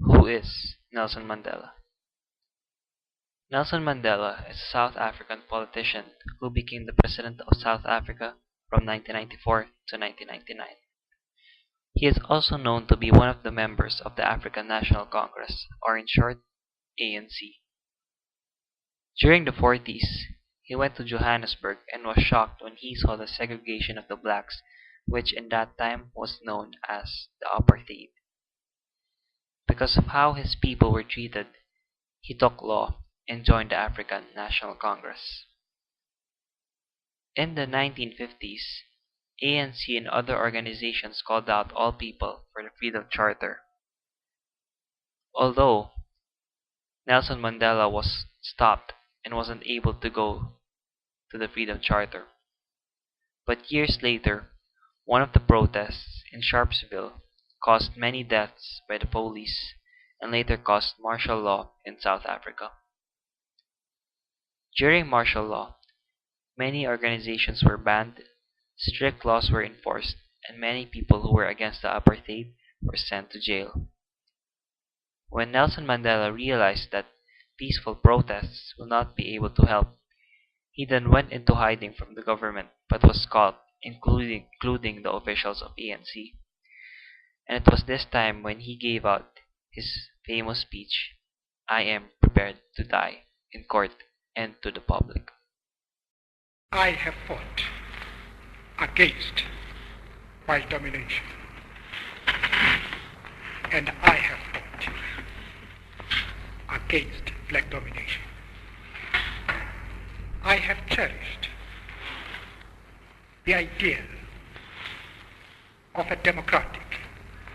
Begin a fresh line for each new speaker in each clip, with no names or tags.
Who is Nelson Mandela? Nelson Mandela is a South African politician who became the President of South Africa from 1994 to 1999. He is also known to be one of the members of the African National Congress, or in short, ANC. During the 40s, he went to Johannesburg and was shocked when he saw the segregation of the blacks, which in that time was known as the apartheid. Because of how his people were treated, he took law and joined the African National Congress. In the 1950s, ANC and other organizations called out all people for the Freedom Charter. Although Nelson Mandela was stopped and wasn't able to go to the Freedom Charter. But years later, one of the protests in Sharpeville caused many deaths by the police and later caused martial law in South Africa. During martial law, many organizations were banned, strict laws were enforced, and many people who were against the apartheid were sent to jail. When Nelson Mandela realized that peaceful protests will not be able to help, he then went into hiding from the government but was caught, including the officials of ANC. And it was this time when he gave out his famous speech, "I am prepared to die," in court and to the public.
I have fought against white domination, and I have fought against black domination. I have cherished the idea of a democratic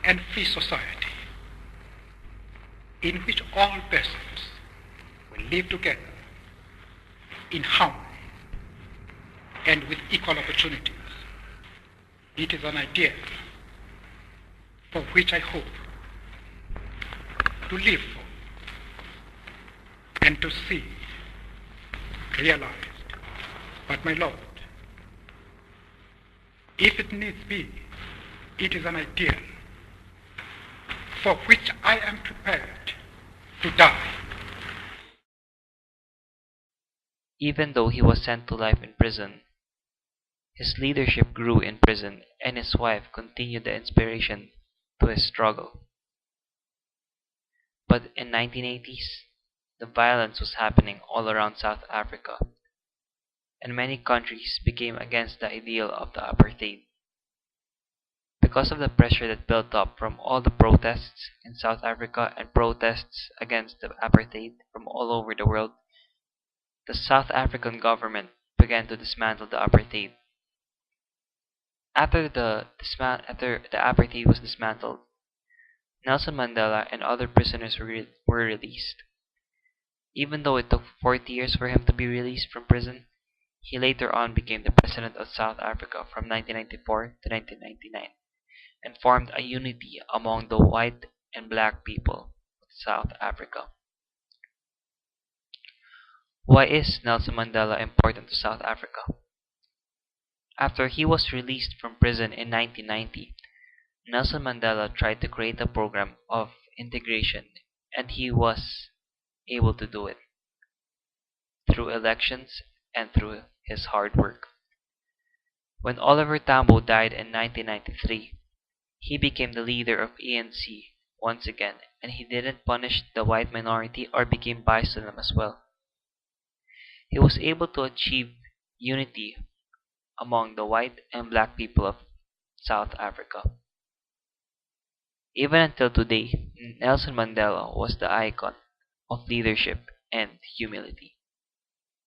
and free society in which all persons will live together in harmony and with equal opportunities. It is an idea for which I hope to live for and to see realized. But my Lord, if it needs be, it is an ideal for which I am prepared to die.
Even though he was sent to life in prison, his leadership grew in prison and his wife continued the inspiration to his struggle. But in 1980s, the violence was happening all around South Africa, and many countries became against the ideal of the apartheid. Because of the pressure that built up from all the protests in South Africa and protests against the apartheid from all over the world, the South African government began to dismantle the apartheid. After the apartheid was dismantled, Nelson Mandela and other prisoners were released. Even though it took 40 years for him to be released from prison, he later on became the President of South Africa from 1994 to 1999 and formed a unity among the white and black people of South Africa. Why is Nelson Mandela important to South Africa? After he was released from prison in 1990, Nelson Mandela tried to create a program of integration, and he was able to do it through elections and through his hard work. When Oliver Tambo died in 1993, he became the leader of ANC once again, and he didn't punish the white minority or became biased to them as well. He was able to achieve unity among the white and black people of South Africa. Even until today, Nelson Mandela was the icon of leadership and humility.